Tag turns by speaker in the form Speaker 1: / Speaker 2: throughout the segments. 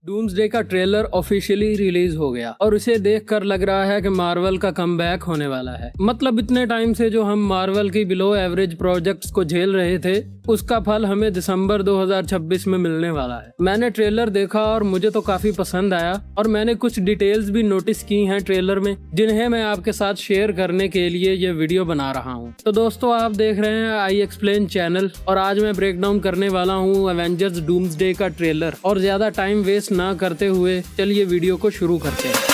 Speaker 1: Doomsday का trailer officially release हो गया और उसे देखकर लग रहा है कि मार्वल का कमबैक होने वाला है। मतलब इतने टाइम से जो हम मार्वल की बिलो एवरेज प्रोजेक्ट्स को झेल रहे थे उसका फल हमें दिसंबर 2026 में मिलने वाला है। मैंने ट्रेलर देखा और मुझे तो काफी पसंद आया और मैंने कुछ डिटेल्स भी नोटिस की हैं ट्रेलर में, जिन्हें मैं आपके साथ शेयर करने के लिए ये वीडियो बना रहा हूँ। तो दोस्तों, आप देख रहे हैं आई एक्सप्लेन चैनल और आज मैं ब्रेक डाउन करने वाला हूँ एवेंजर्स डूम्सडे का ट्रेलर। और ज्यादा टाइम वेस्ट ना करते हुए चलिए वीडियो को शुरू करते हैं।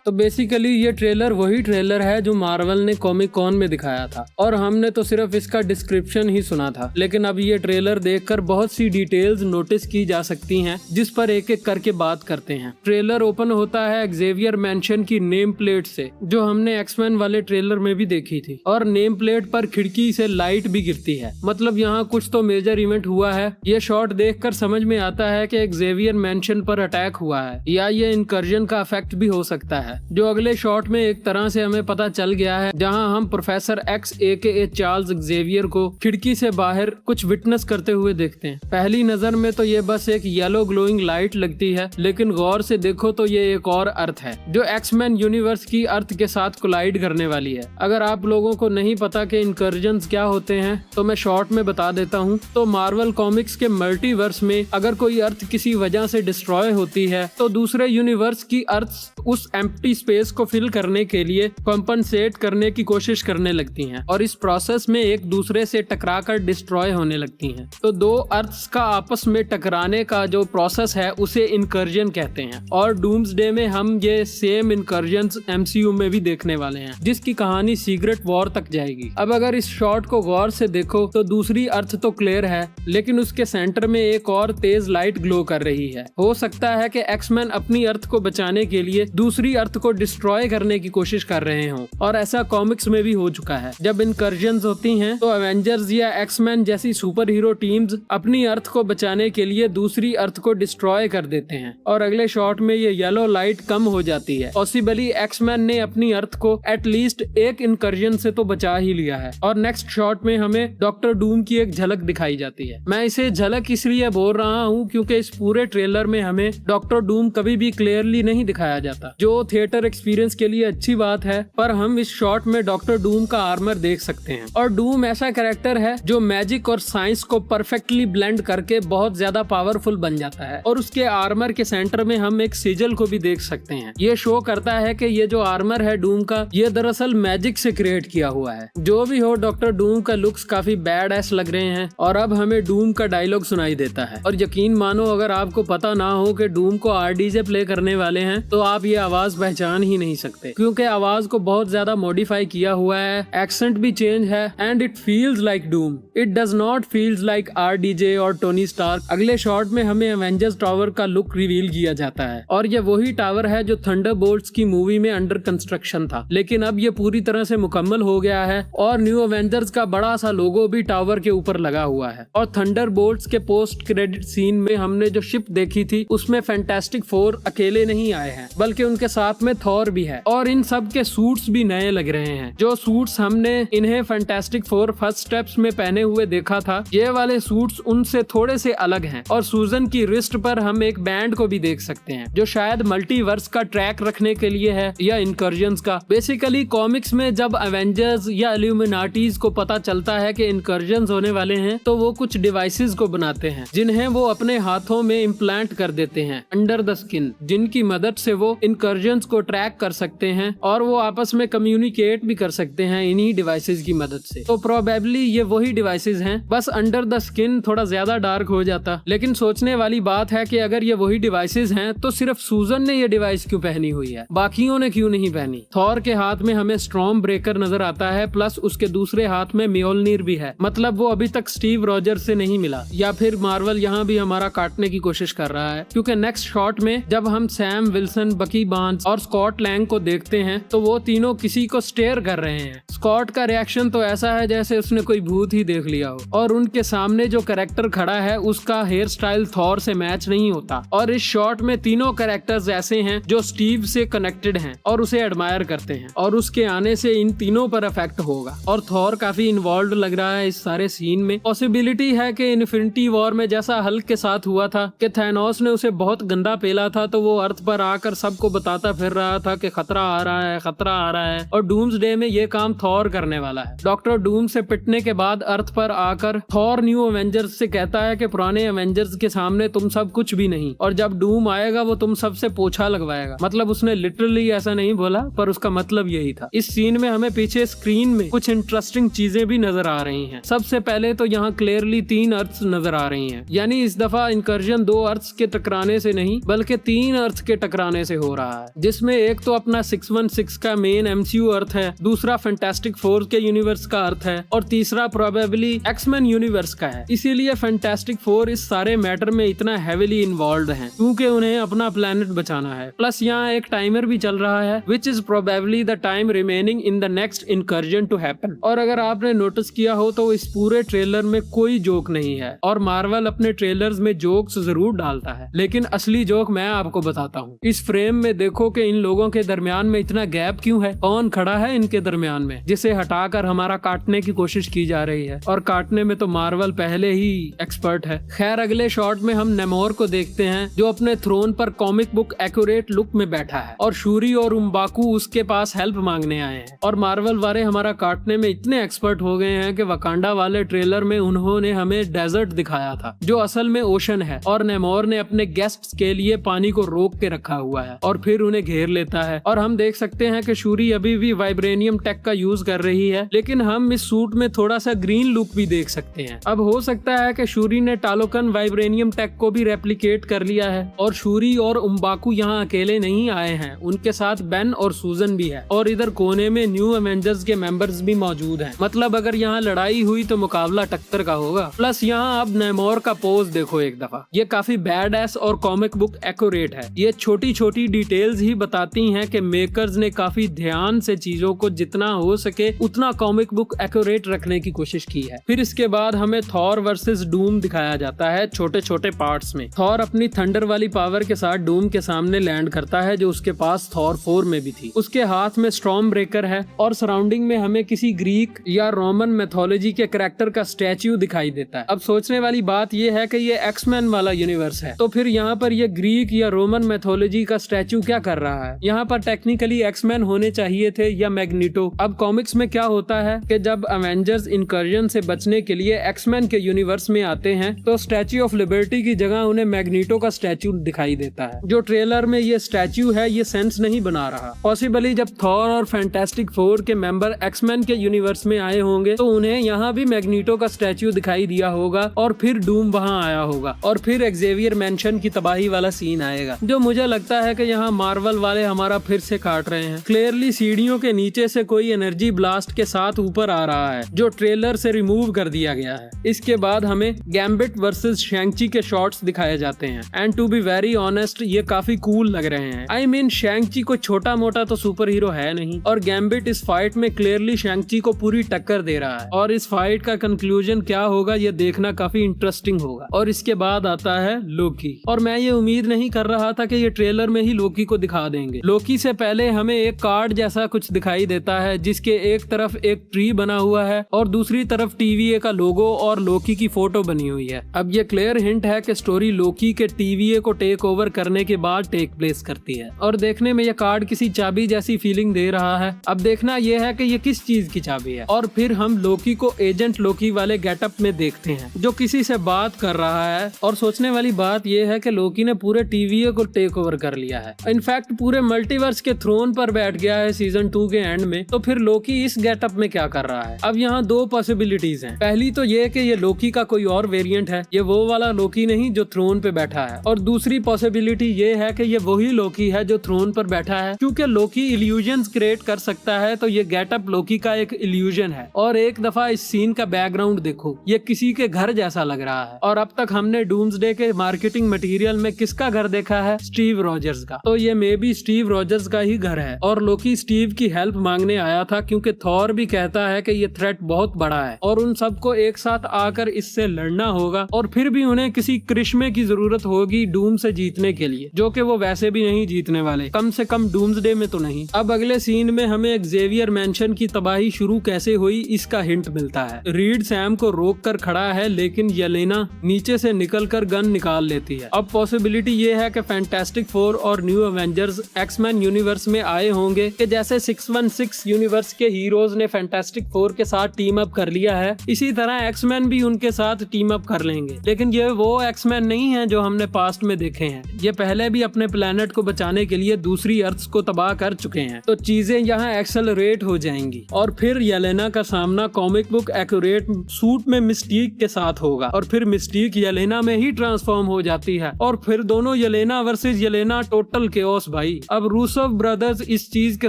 Speaker 1: तो बेसिकली ये ट्रेलर वही ट्रेलर है जो मार्वल ने कॉमिक कॉन में दिखाया था और हमने तो सिर्फ इसका डिस्क्रिप्शन ही सुना था, लेकिन अब ये ट्रेलर देखकर बहुत सी डिटेल्स नोटिस की जा सकती हैं, जिस पर एक एक करके बात करते हैं। ट्रेलर ओपन होता है एक्सेवियर मैंशन की नेम प्लेट से, जो हमने एक्समैन वाले ट्रेलर में भी देखी थी, और नेम प्लेट पर खिड़की से लाइट भी गिरती है। मतलब यहाँ कुछ तो मेजर इवेंट हुआ है। ये शॉट देखकर समझ में आता है कि एक्सेवियर मैंशन पर अटैक हुआ है या ये इनकर्जन का इफेक्ट भी हो सकता है, जो अगले शॉट में एक तरह से हमें पता चल गया है, जहां हम professor x AKA Charles Xavier को खिड़की से बाहर कुछ विटनेस करते हुए देखते हैं। पहली नजर में तो ये बस एक येलो ग्लोइंग लाइट लगती है, लेकिन गौर से देखो तो ये एक और अर्थ है जो एक्समैन यूनिवर्स की अर्थ के साथ कोलाइड करने वाली है। अगर आप लोगों को नहीं पता कि इनकर्जन्स क्या होते हैं तो मैं शॉर्ट में बता देता हूँ। तो मार्वल कॉमिक्स के मल्टीवर्स में अगर कोई अर्थ किसी वजह से डिस्ट्रॉय होती है तो दूसरे यूनिवर्स की अर्थ उस एम्प्टी स्पेस को फिल करने के लिए कॉम्पनसेट करने की कोशिश करने लगती हैं और इस प्रोसेस में एक दूसरे से टकराकर डिस्ट्रॉय होने लगती हैं। तो दो अर्थ्स का आपस में टकराने का जो प्रोसेस है उसे इनकर्जन कहते हैं और डूम्सडे में हम ये सेम इनकर्जन्स MCU में भी देखने वाले हैं, जिसकी कहानी सीक्रेट वॉर तक जाएगी। अब अगर इस शॉट को गौर से देखो तो दूसरी अर्थ तो क्लियर है, लेकिन उसके सेंटर में एक और तेज लाइट ग्लो कर रही है। हो सकता है कि एक्समैन अपनी अर्थ को बचाने के लिए दूसरी अर्थ को डिस्ट्रॉय करने की कोशिश कर रहे हों, और ऐसा कॉमिक्स में भी हो चुका है। जब इनकर्जन्स होती हैं तो एवेंजर्स या एक्समैन जैसी सुपर हीरो टीम्स अपनी अर्थ को बचाने के लिए दूसरी अर्थ को डिस्ट्रॉय कर देते हैं और अगले शॉट में ये येलो लाइट कम हो जाती है। पॉसिबली एक्समैन ने अपनी अर्थ को एटलीस्ट एक इनकर्जन से तो बचा ही लिया है और नेक्स्ट शॉट में हमें डॉक्टर डूम की एक झलक दिखाई जाती है। मैं इसे झलक इसलिए बोल रहा हूँ क्योंकि इस पूरे ट्रेलर में हमें डॉक्टर डूम कभी भी क्लियरली नहीं दिखाया जाता, जो थिएटर एक्सपीरियंस के लिए अच्छी बात है, पर हम इस शॉट में डॉक्टर डूम का आर्मर देख सकते हैं। और डूम ऐसा कैरेक्टर है जो मैजिक और साइंस को परफेक्टली ब्लेंड करके बहुत ज्यादा पावरफुल बन जाता है और उसके आर्मर के सेंटर में हम एक सिजल को भी देख सकते हैं। ये शो करता है कि ये जो आर्मर है डूम का, ये दरअसल मैजिक से क्रिएट किया हुआ है। जो भी हो, डॉक्टर डूम का लुक्स काफी बैड एस लग रहे हैं और अब हमें डूम का डायलॉग सुनाई देता है। और यकीन मानो, अगर आपको पता ना हो कि डूम को RDJ प्ले करने वाले हैं तो आप ये आवाज पहचान ही नहीं सकते, क्योंकि आवाज को बहुत ज्यादा मॉडिफाई किया हुआ है, एक्सेंट भी चेंज है and it feels like Doom. It does not feels like RDJ और टोनी स्टार्क। अगले शॉट में हमें एवेंजर्स टावर का लुक रिवील किया जाता है और ये वही टावर है जो थंडरबोल्ट्स की मूवी में अंडर कंस्ट्रक्शन था, लेकिन अब ये पूरी तरह से मुकम्मल हो गया है और न्यू एवेंजर्स का बड़ा सा लोगो भी टावर के ऊपर लगा हुआ है। और थंडरबोल्ट्स के पोस्ट क्रेडिट सीन में हमने जो शिप देखी थी उसमें फैंटास्टिक फोर अकेले नहीं आए हैं, बल्कि उनके साथ में थॉर भी है और इन सब के सूट्स भी नए लग रहे हैं। जो सूट्स हमने इन्हें फैंटास्टिक फोर फर्स्ट स्टेप्स में पहने हुए देखा था, ये वाले सूट्स उनसे थोड़े से अलग हैं। और सूजन की रिस्ट पर हम एक बैंड को भी देख सकते हैं, जो शायद मल्टीवर्स का ट्रैक रखने के लिए है या इनकर्जन्स का। बेसिकली कॉमिक्स में जब एवेंजर्स या इल्यूमिनाटीज को पता चलता है कि इनकर्जन्स होने वाले हैं तो वो कुछ डिवाइसेस को बनाते हैं, जिन्हें वो अपने हाथों में इम्प्लांट कर देते हैं अंडर द स्किन, जिनकी मदद से वो इनकर्जन्स को ट्रैक कर सकते हैं और वो आपस में कम्युनिकेट भी कर सकते हैं इन्हीं डिवाइसेस की मदद से। तो प्रोबेबली ये वही डिवाइसेस हैं, बस अंडर द स्किन थोड़ा ज्यादा डार्क हो जाता। लेकिन सोचने वाली बात है कि अगर ये वही डिवाइसेस हैं तो सिर्फ सूजन ने ये डिवाइस क्यों पहनी हुई है, बाकियों ने क्यों नहीं पहनी। थॉर के हाथ में हमें स्टॉर्म ब्रेकर नजर आता है, प्लस उसके दूसरे हाथ में म्योल्निर भी है। मतलब वो अभी तक स्टीव रॉजर्स से नहीं मिला, या फिर मार्वल यहाँ भी हमारा काटने की कोशिश कर रहा है, क्योंकि नेक्स्ट शॉट में जब हम सैम विल्सन बकी बकी बार्न्स और स्कॉट लैंग को देखते हैं तो वो तीनों किसी को स्टेयर कर रहे हैं। स्कॉट का रिएक्शन तो ऐसा है जैसे उसने कोई भूत ही देख लिया हो, और उनके सामने जो कैरेक्टर खड़ा है उसका हेयर स्टाइल थॉर से मैच नहीं होता। और इस शॉट में तीनों कैरेक्टर्स ऐसे हैं जो स्टीव से कनेक्टेड हैं और उसे एडमायर करते हैं, और उसके आने से इन तीनों पर इफेक्ट होगा। और थॉर काफी इन्वॉल्व लग रहा है इस सारे सीन में। पॉसिबिलिटी है कि इन्फिनिटी वॉर में जैसा हल्क के साथ हुआ था कि थैनोस ने उसे बहुत गंदा पेला था, तो वो अर्थ पर आकर सबको बताता फिर रहा था कि खतरा आ रहा है, खतरा आ रहा है। और डूम्सडे में ये काम थॉर करने वाला है। डॉक्टर डूम से पिटने के बाद अर्थ पर आकर थॉर न्यू एवेंजर्स से कहता है कि पुराने एवेंजर्स के सामने तुम सब कुछ भी नहीं, और जब डूम आएगा वो तुम सबसे पोछा लगवाएगा। मतलब उसने लिटरली ऐसा नहीं बोला, पर उसका मतलब यही था। इस सीन में हमें पीछे स्क्रीन में कुछ इंटरेस्टिंग चीजें भी नजर आ रही हैं। सबसे पहले तो यहाँ क्लियरली 3 अर्थ्स नजर आ रही हैं, यानी इस दफा इंकर्जन 2 अर्थ्स के टकराने से नहीं बल्कि 3 अर्थ के टकराने से हो रहा है, जिसमें एक तो अपना 616 का मेन एमसीयू अर्थ है, दूसरा फैंटास्टिक फोर के यूनिवर्स का अर्थ है, और तीसरा प्रोबेबली एक्समैन यूनिवर्स का है। इसीलिए फैंटास्टिक फोर इस सारे मैटर में इतना हेविली इन्वॉल्व हैं, क्योंकि उन्हें अपना प्लेनेट बचाना है। प्लस यहाँ एक टाइमर भी चल रहा है, which is probably the time remaining in the next incursion to happen. और अगर आपने नोटिस किया हो तो इस पूरे ट्रेलर में कोई जोक नहीं है, और मार्वल अपने ट्रेलर्स में जोक्स जरूर डालता है, लेकिन असली जोक मैं आपको बताता हूँ। इस फ्रेम में देखो कि इन लोगों के दरमियान में इतना गैप क्यों है, कौन खड़ा है इनके दरमियान में, जिसे हटाकर हमारा काटने की कोशिश की जा रही है। और काटने में तो मार्वल पहले ही एक्सपर्ट है। खैर, अगले शॉट में हम नेमोर को देखते हैं जो अपने थ्रोन पर कॉमिक बुक एक्यूरेट लुक में बैठा है, और शूरी और उम्बाकू उसके पास हेल्प मांगने आए हैं। और मार्वल वाले हमारा काटने में इतने एक्सपर्ट हो गए हैं कि वकांडा वाले ट्रेलर में उन्होंने हमें डेजर्ट दिखाया था जो असल में ओशन है, और नेमोर ने अपने गेस्ट्स के लिए पानी को रोक के रखा हुआ है और फिर उन्हें घेर लेता है। और हम देख सकते हैं कि शूरी अभी भी वाइब्रेनियम टेक का यूज कर रही है, लेकिन हम इस सूट में थोड़ा सा ग्रीन लुक भी देख सकते हैं। अब हो सकता है कि शूरी ने टालोकन वाइब्रेनियम टेक को भी रेप्लिकेट कर लिया है। और शूरी और उम्बाकू यहाँ अकेले नहीं आए हैं, उनके साथ बेन और सूजन भी है, और इधर कोने में न्यू एवेंजर्स के मेंबर्स भी मौजूद हैं। मतलब अगर यहाँ लड़ाई हुई तो मुकाबला टक्कर का होगा। प्लस यहाँ अब नेमोर का पोज देखो एक दफा, ये काफी बैड एस और कॉमिक बुक एक्यूरेट है। ये छोटी छोटी डिटेल्स ही बताती हैं कि मेकर्स ने काफी ध्यान से चीजों को जितना हो सके उतना कॉमिक बुक एक्यूरेट रखने की कोशिश की है। फिर इसके बाद हमें थॉर वर्सेस डूम दिखाया जाता है छोटे छोटे पार्ट्स में। थॉर अपनी थंडर वाली पावर के साथ डूम के सामने लैंड करता है, जो उसके पास थॉर 4 में भी थी। उसके हाथ में स्टॉर्म ब्रेकर है, और सराउंडिंग में हमें किसी ग्रीक या रोमन मैथोलॉजी के कैरेक्टर का स्टैच्यू दिखाई देता है। अब सोचने वाली बात यह है कि ये एक्समैन वाला यूनिवर्स है, तो फिर यहाँ पर ये ग्रीक या रोमन मैथोलॉजी का स्टैच्यू क्या कर रहा है? यहाँ पर टेक्निकली एक्समैन होने चाहिए थे या मैग्नीटो। अब कॉमिक्स में क्या होता है कि जब एवेंजर्स इनकर्जन से बचने के लिए एक्समैन के यूनिवर्स में आते हैं तो स्टैच्यू ऑफ लिबर्टी की जगह उन्हें मैग्नीटो का स्टैच्यू दिखाई देता है। जो ट्रेलर में ये स्टैच्यू है ये सेंस नहीं बना रहा। पॉसिबली जब थॉर और फैंटास्टिक फोर के मेंबर एक्समैन के यूनिवर्स में आए होंगे तो उन्हें यहाँ भी मैग्नीटो का स्टैच्यू दिखाई दिया होगा, और फिर डूम वहाँ आया होगा, और फिर एक्जेवियर मेंशन की तबाही वाला सीन आएगा। जो मुझे लगता है कि यहाँ मार्वल वाले हमारा फिर से काट रहे हैं। क्लियरली सीढ़ियों के नीचे से कोई एनर्जी ब्लास्ट के साथ ऊपर आ रहा है, जो ट्रेलर से रिमूव कर दिया गया है। इसके बाद हमें गैम्बिट वर्सेस शैंग-ची के शॉट्स दिखाए जाते हैं, and to be very honest ये काफी कूल लग रहे हैं। आई मीन शैंग-ची कोई छोटा मोटा तो सुपर हीरो है नहीं, और गैम्बिट इस फाइट में क्लियरली शैंग-ची को पूरी टक्कर दे रहा है। और इस फाइट का कंक्लूजन क्या होगा ये देखना काफी इंटरेस्टिंग होगा। और इसके बाद आता है लोकी, और मैं ये उम्मीद नहीं कर रहा था कि ये ट्रेलर में ही लोकी को दिखा देंगे। लोकी से पहले हमें एक कार्ड जैसा कुछ दिखाई देता है, जिसके एक तरफ एक ट्री बना हुआ है और दूसरी तरफ टीवीए का लोगो और लोकी की फोटो बनी हुई है। अब ये क्लियर हिंट है कि स्टोरी लोकी के टीवीए को टेक ओवर करने के बाद टेक प्लेस करती है, और देखने में ये कार्ड किसी चाबी जैसी फीलिंग दे रहा है। अब देखना यह है कि ये किस चीज की चाबी है। और फिर हम लोकी को एजेंट लोकी वाले गेटअप में देखते हैं, जो किसी से बात कर रहा है। और सोचने वाली बात यह है कि लोकी ने पूरे टीवीए को टेक ओवर कर लिया है, इनफैक्ट पूरे मल्टीवर्स के थ्रोन पर बैठ गया है सीजन 2 के एंड में। तो फिर लोकी इस गेटअप में क्या कर रहा है? अब यहाँ 2 पॉसिबिलिटीज हैं। पहली तो ये कि ये लोकी का कोई और वेरिएंट है, ये वो वाला लोकी नहीं जो थ्रोन पे बैठा है। और दूसरी पॉसिबिलिटी ये है कि ये वही लोकी है जो थ्रोन पर बैठा है, क्योंकि लोकी इल्यूजन्स क्रिएट कर सकता है, तो ये गेटअप लोकी का एक इल्यूजन है। और एक दफा इस सीन का बैकग्राउंड देखो, ये किसी के घर जैसा लग रहा है। और अब तक हमने डूम्सडे के मार्केटिंग मटेरियल में किसका घर देखा है? स्टीव रॉजर्स का। तो ये मे बी स्टीव रॉजर्स का ही घर है और लोकी स्टीव की हेल्प मांगने आया था क्योंकि थॉर भी कहता है कि ये थ्रेट बहुत बड़ा है और उन सबको एक साथ आकर इससे लड़ना होगा और फिर भी उन्हें किसी करिश्मे की जरूरत होगी डूम से जीतने के लिए, जो कि वो वैसे भी नहीं जीतने वाले, कम से कम डूम्सडे में तो नहीं। अब अगले सीन में हमें एक्सेवियर मैंशन की तबाही शुरू कैसे हुई इसका हिंट मिलता है। रीड सैम को रोक कर खड़ा है लेकिन येलेना नीचे से निकलकर गन निकाल लेती है। अब पॉसिबिलिटी ये है कि फैंटास्टिक फोर और न्यू एवेंजर्स एक्समैन यूनिवर्स में आए होंगे कि जैसे 616 यूनिवर्स के हीरोज ने फैंटास्टिक फोर के साथ टीम अप कर लिया है, इसी तरह एक्समैन भी उनके साथ टीम अप कर लेंगे। लेकिन ये वो एक्समैन नहीं है जो हमने पास्ट में देखे हैं, ये पहले भी अपने प्लेनेट को बचाने के लिए दूसरी अर्थ को तबाह कर चुके हैं, तो चीजें यहाँ एक्सेलरेट हो जाएंगी। और फिर येलेना का सामना कॉमिक बुक एक्यूरेट सूट में मिस्टीक के साथ होगा और फिर मिस्टीक येलेना में ही ट्रांसफॉर्म हो जाती है और फिर दोनों Yelena versus Yelena, total chaos भाई। अब रूसोव ब्रदर्स इस चीज के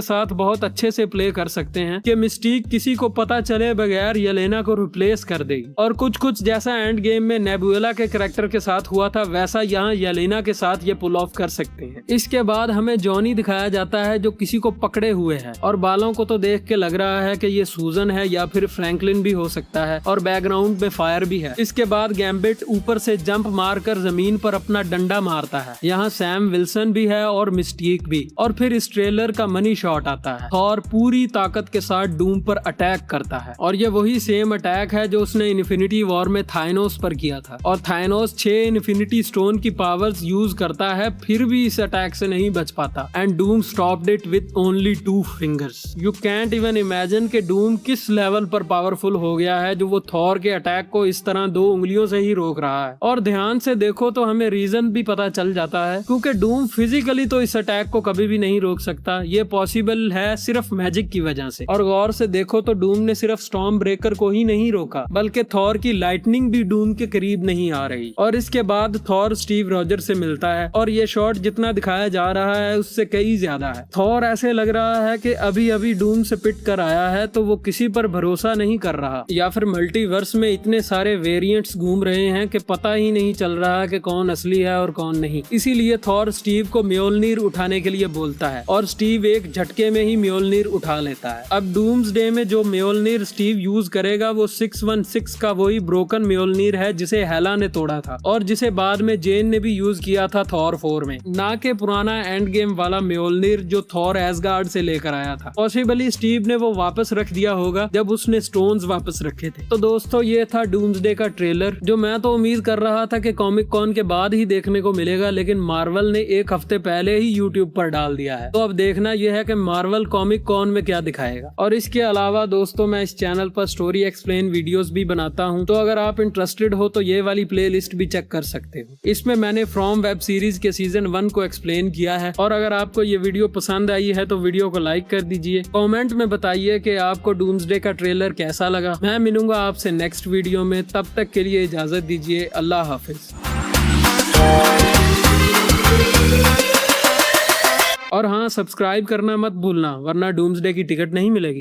Speaker 1: साथ बहुत अच्छे से प्ले कर सकते हैं कि मिस्टीक किसी को पता चले बगैर येलेना को रिप्लेस कर देगी और कुछ जैसा एंड गेम में नेबुला के कैरेक्टर के साथ हुआ था वैसा यहाँ येलेना के साथ ये पुल ऑफ कर सकते हैं। इसके बाद हमें जॉनी दिखाया जाता है जो किसी को पकड़े हुए है और बालों को तो देख के लग रहा है कि ये सूजन है या फिर फ्रैंकलिन भी हो सकता है और बैकग्राउंड में फायर भी है। इसके बाद गैम्बिट ऊपर से जंप मारकर जमीन पर अपना डंडा मारता है। यहाँ सैम विल्सन भी है और मिस्टीक भी। और फिर इस ट्रेलर का मनी शॉट आता है और पूरी ताकत के साथ डूम पर अटैक करता है और ये वही सेम अटैक है जो उसने इन्फिनिटी वॉर में थाइनोस पर किया था और थाइनोस 6 इन्फिनिटी स्टोन की पावर्स यूज करता है फिर भी इस अटैक से नहीं बच पाता and Doom stopped it with only 2 fingers. You can't even imagine कि डूम किस लेवल पर पावरफुल हो गया है जो वो थॉर के अटैक को इस तरह 2 उंगलियों से ही रोक रहा है। और ध्यान से देखो तो हमें रीजन भी पता चल जाता है क्योंकि डूम फिजिकली तो इस अटैक को कभी भी नहीं रोक सकता, ये पॉसिबल है सिर्फ मैजिक की वजह से। और गौर से देखो तो डूम ने सिर्फ स्टॉर्म ब्रेकर को ही नहीं रोका बल्कि थॉर की लाइटनिंग भी डूम के करीब नहीं आ रही। और इसके बाद थॉर स्टीव रॉजर से मिलता है और ये शॉट जितना दिखाया जा रहा है उससे कई ज्यादा है। थॉर ऐसे लग रहा है कि अभी अभी डूम से पिट कर आया है तो वो किसी पर भरोसा नहीं कर रहा, या फिर मल्टीवर्स में इतने सारे वेरिएंट्स घूम रहे हैं कि पता ही नहीं चल रहा कि कौन असली है और कौन नहीं। इसीलिए थॉर स्टीव को म्योलनीर उठाने के लिए बोलता है और स्टीव एक झटके में ही म्योलनीर उठा लेता है। अब डूम्सडे में जो म्योलनीर स्टीव यूज करेगा वो 616 का वही ब्रोकन म्योलनीर है जिसे हेला ने तोड़ा था और जिसे बाद में जेन ने भी यूज किया था थॉर 4 में, ना के पुराना एंड गेम वाला म्योलनीर जो थॉर एसगार्ड से लेकर आया था। पॉसिबली स्टीव ने वो वापस रख दिया होगा जब उसने स्टोन्स वापस रखे थे। तो दोस्तों ये था डूम्सडे का ट्रेलर जो मैं तो उम्मीद कर रहा था कि कॉमिक कॉन के बाद ही देखने को मिलेगा, लेकिन मार्वल ने एक हफ्ते पहले ही यूट्यूब पर डाल दिया है। तो अब देखना यह है कि मार्वल कॉमिक कॉन में क्या दिखाएगा। और इसके अलावा दोस्तों मैं इस चैनल पर स्टोरी एक्सप्लेन वीडियोस भी बनाता हूं, तो अगर आप इंटरेस्टेड हो तो ये वाली प्लेलिस्ट भी चेक कर सकते हो। इसमें मैंने फ्रॉम वेब सीरीज के सीजन 1 को एक्सप्लेन किया है। और अगर आपको ये वीडियो पसंद आई है तो वीडियो को लाइक कर दीजिए, कमेंट में बताइए कि आपको डूम्सडे का ट्रेलर कैसा लगा। मैं मिलूंगा आपसे नेक्स्ट वीडियो में, तब तक के लिए इजाजत दीजिए। अल्लाह हाफिज। और हाँ, सब्सक्राइब करना मत भूलना वरना डूम्सडे की टिकट नहीं मिलेगी।